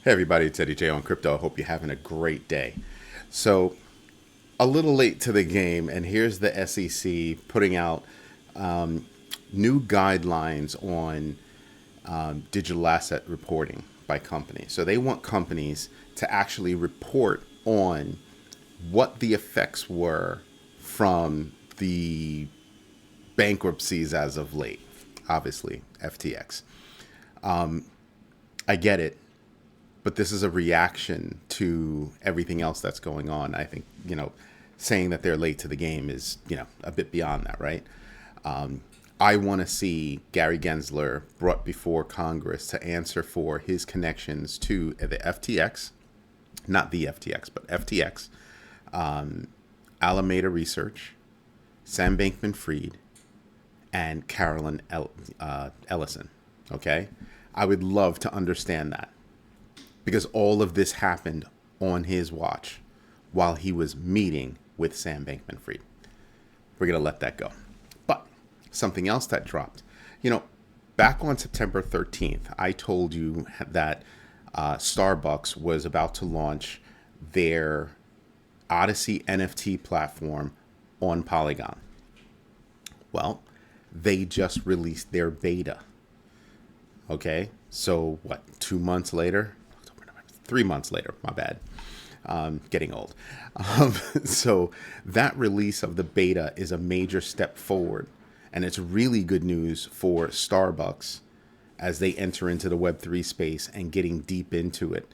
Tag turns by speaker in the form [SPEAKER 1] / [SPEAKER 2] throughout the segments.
[SPEAKER 1] Hey everybody, it's Eddie J on Crypto. I hope you're having a great day. So, a little late to the game, and here's the SEC putting out new guidelines on digital asset reporting by companies. So they want companies to actually report on what the effects were from the bankruptcies as of late. Obviously, FTX. I get it. But this is a reaction to everything else that's going on. I think, saying that they're late to the game is, a bit beyond that, right? I want to see Gary Gensler brought before Congress to answer for his connections to the FTX, not the FTX, but FTX, Alameda Research, Sam Bankman-Fried, and Carolyn Ellison, okay? I would love to understand that. Because all of this happened on his watch while he was meeting with Sam Bankman-Fried. We're going to let that go. But something else that dropped. Back on September 13th, I told you that Starbucks was about to launch their Odyssey NFT platform on Polygon. Well, they just released their beta. Okay, so what, 2 months later? 3 months later, my bad. Getting old. So that release of the beta is a major step forward. And it's really good news for Starbucks as they enter into the Web3 space and getting deep into it,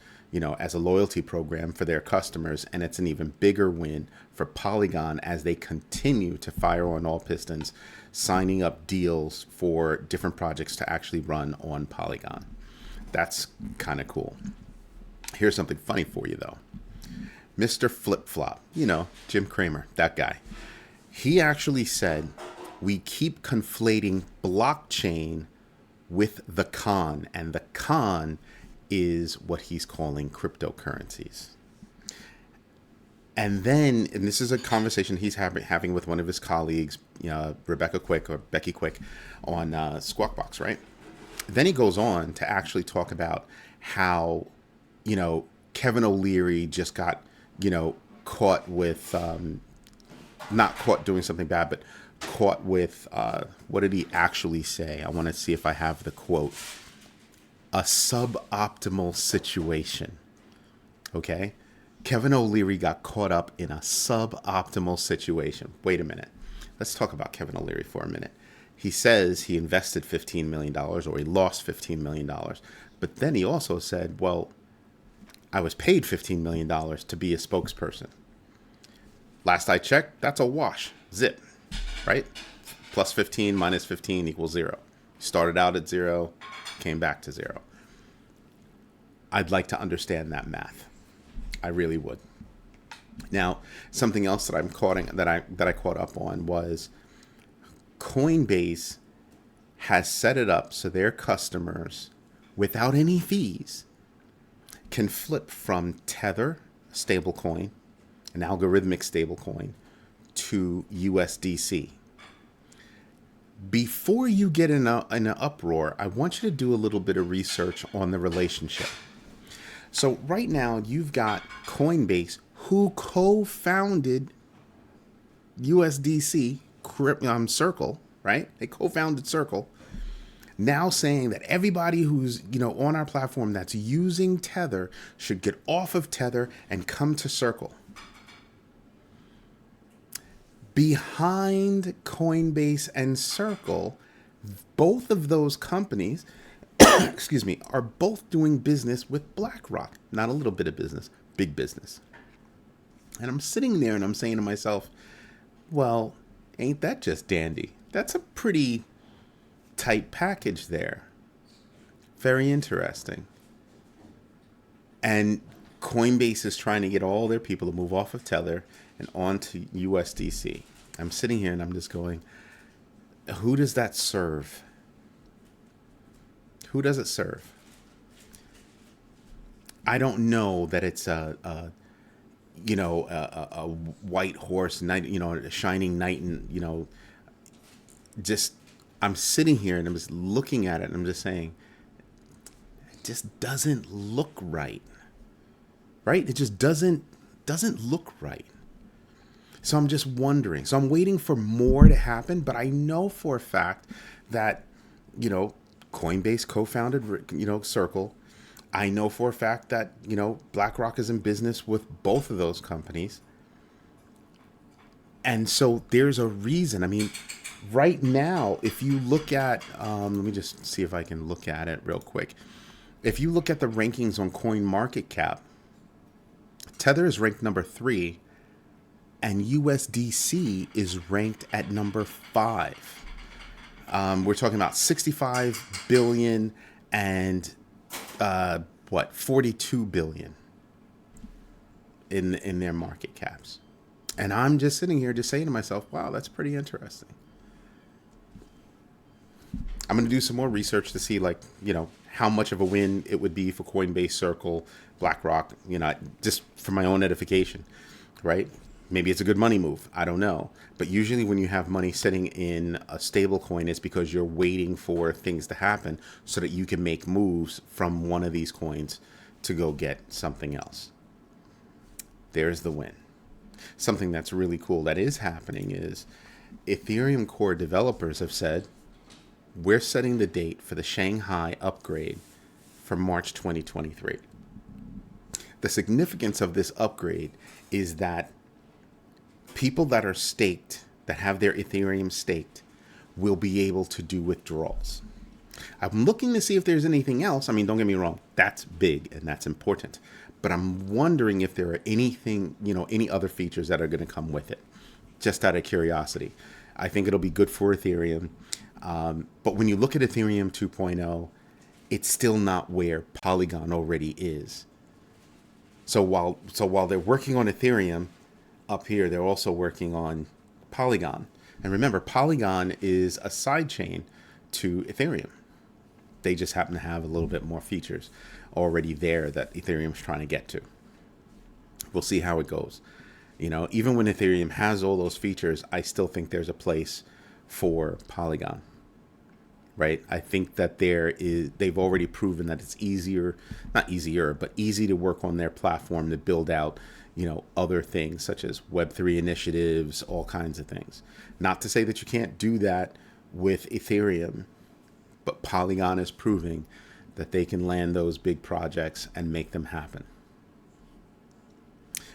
[SPEAKER 1] as a loyalty program for their customers. And it's an even bigger win for Polygon as they continue to fire on all pistons, signing up deals for different projects to actually run on Polygon. That's kind of cool. Here's something funny for you, though. Mr. Flip Flop, Jim Cramer, that guy. He actually said, we keep conflating blockchain with the con, and the con is what he's calling cryptocurrencies. And this is a conversation he's having with one of his colleagues, Rebecca Quick or Becky Quick on Squawk Box, right? Then he goes on to actually talk about how Kevin O'Leary just got, caught with, not caught doing something bad, but caught with, what did he actually say? I want to see if I have the quote. A suboptimal situation. Okay? Kevin O'Leary got caught up in a suboptimal situation. Wait a minute. Let's talk about Kevin O'Leary for a minute. He says he invested $15 million or he lost $15 million. But then he also said, well, I was paid $15 million to be a spokesperson. Last I checked, that's a wash. Zip, right? Plus 15 minus 15 equals 0. Started out at 0, came back to 0. I'd like to understand that math. I really would. Now, something else that I caught up on was Coinbase has set it up so their customers, without any fees, can flip from Tether, stablecoin, an algorithmic stablecoin, to USDC. Before you get in an uproar, I want you to do a little bit of research on the relationship. So right now, you've got Coinbase, who co-founded USDC, Circle, right? They co-founded Circle. Now saying that everybody who's, on our platform that's using Tether should get off of Tether and come to Circle. Behind Coinbase and Circle, both of those companies, are both doing business with BlackRock. Not a little bit of business, big business. And I'm sitting there and I'm saying to myself, well, ain't that just dandy? That's a pretty tight package there. Very interesting. And Coinbase is trying to get all their people to move off of Tether and onto USDC. I'm sitting here and I'm just going, who does that serve? Who does it serve? I don't know that it's a white horse knight, a shining knight, and just I'm sitting here and I'm just looking at it and I'm just saying, just doesn't look right. Right? It just doesn't look right. So I'm just wondering. So I'm waiting for more to happen, but I know for a fact that, you know, Coinbase co-founded, you know, Circle. I know for a fact that, you know, BlackRock is in business with both of those companies. And so there's a reason. I mean, right now, if you look at, let me just see if I can look at it real quick. If you look at the rankings on CoinMarketCap, Tether is ranked number 3, and USDC is ranked at number 5. We're talking about 65 billion and 42 billion in their market caps. And I'm just sitting here just saying to myself, wow, that's pretty interesting. I'm going to do some more research to see, like, you know, how much of a win it would be for Coinbase, Circle, BlackRock, you know, just for my own edification, right? Maybe it's a good money move. I don't know. But usually when you have money sitting in a stable coin, it's because you're waiting for things to happen so that you can make moves from one of these coins to go get something else. There's the win. Something that's really cool that is happening is Ethereum core developers have said, we're setting the date for the Shanghai upgrade for March 2023. The significance of this upgrade is that people that are staked, that have their Ethereum staked, will be able to do withdrawals. I'm looking to see if there's anything else. I mean, don't get me wrong, that's big and that's important. But I'm wondering if there are anything, you know, any other features that are going to come with it, just out of curiosity. I think it'll be good for Ethereum. But when you look at Ethereum 2.0, it's still not where Polygon already is. So while they're working on Ethereum up here, they're also working on Polygon. And remember, Polygon is a side chain to Ethereum. They just happen to have a little bit more features already there that Ethereum's trying to get to. We'll see how it goes. You know, even when Ethereum has all those features, I still think there's a place for Polygon. Right? I think that they've already proven that it's not easier, but easy to work on their platform to build out, you know, other things such as Web3 initiatives, all kinds of things. Not to say that you can't do that with Ethereum, but Polygon is proving that they can land those big projects and make them happen.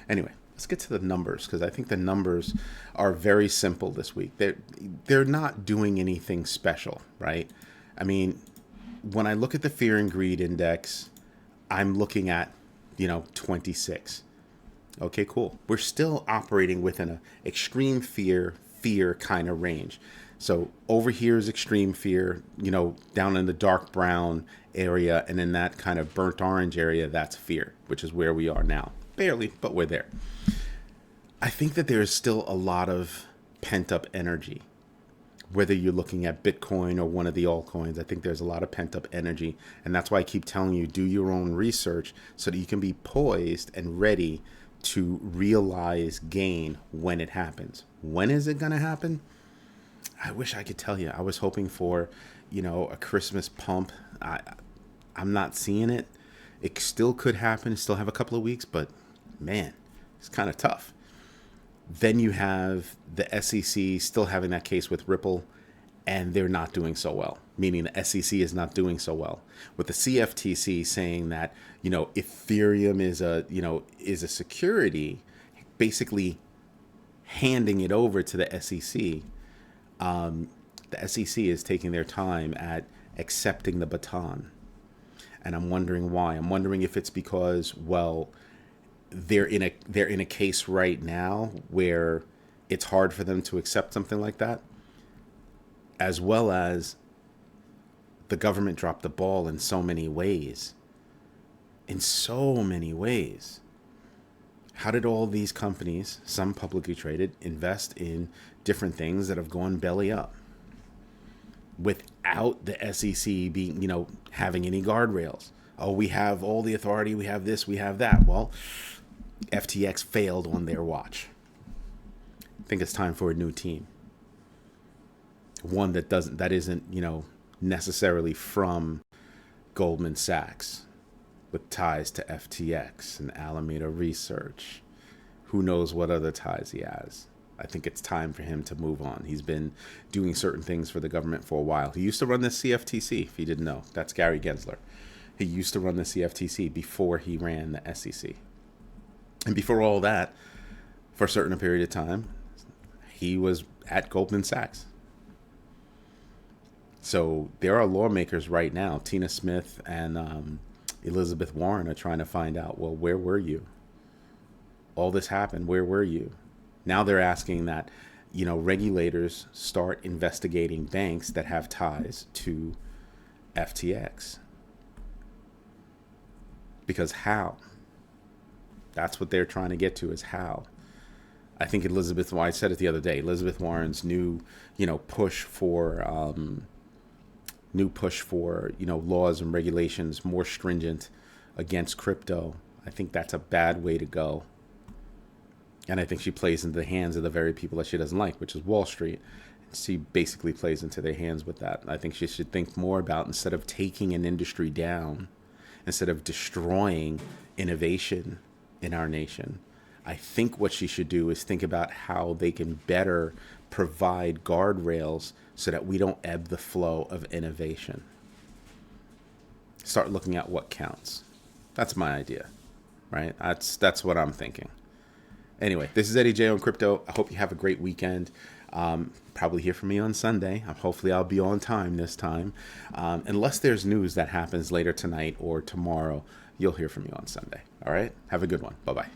[SPEAKER 1] Anyway, let's get to the numbers, because I think the numbers are very simple this week. They're not doing anything special, right? I mean, when I look at the fear and greed index, I'm looking at, you know, 26. Okay, cool. We're still operating within an extreme fear kind of range. So over here is extreme fear, you know, down in the dark brown area, and in that kind of burnt orange area, that's fear, which is where we are now. Barely, but we're there. I think that there is still a lot of pent-up energy. Whether you're looking at Bitcoin or one of the altcoins, I think there's a lot of pent-up energy. And that's why I keep telling you, do your own research so that you can be poised and ready to realize gain when it happens. When is it going to happen? I wish I could tell you. I was hoping for, you know, a Christmas pump. I'm not seeing it. It still could happen. Still have a couple of weeks, but man, it's kind of tough. Then you have the SEC still having that case with Ripple, and they're not doing so well. Meaning the SEC is not doing so well. With the CFTC saying that, you know, Ethereum is a security, basically handing it over to the SEC. The SEC is taking their time at accepting the baton. And I'm wondering why. I'm wondering if it's because, well, they're in a case right now where it's hard for them to accept something like that, as well as the government dropped the ball in so many ways. In so many ways. How did all these companies, some publicly traded, invest in different things that have gone belly up without the SEC being, you know, having any guardrails? Oh, we have all the authority, we have this, we have that. Well, FTX failed on their watch. I think it's time for a new team. One that isn't, you know, necessarily from Goldman Sachs with ties to FTX and Alameda Research. Who knows what other ties he has. I think it's time for him to move on. He's been doing certain things for the government for a while. He used to run the CFTC, if you didn't know. That's Gary Gensler. He used to run the CFTC before he ran the SEC. And before all that, for a certain period of time, he was at Goldman Sachs. So there are lawmakers right now, Tina Smith and Elizabeth Warren, are trying to find out, well, where were you? All this happened, where were you? Now they're asking that, regulators start investigating banks that have ties to FTX. Because how? That's what they're trying to get to, is how. I think I said it the other day, Elizabeth Warren's new push for laws and regulations more stringent against crypto. I think that's a bad way to go. And I think she plays into the hands of the very people that she doesn't like, which is Wall Street. She basically plays into their hands with that. I think she should think more about, instead of taking an industry down, instead of destroying innovation in our nation, I think what she should do is think about how they can better provide guardrails so that we don't ebb the flow of innovation. Start looking at what counts. That's my idea, right? That's what I'm thinking. Anyway, this is Eddie J on Crypto. I hope you have a great weekend. Probably hear from me on Sunday. Hopefully I'll be on time this time. Unless there's news that happens later tonight or tomorrow, you'll hear from me on Sunday. All right? Have a good one. Bye-bye.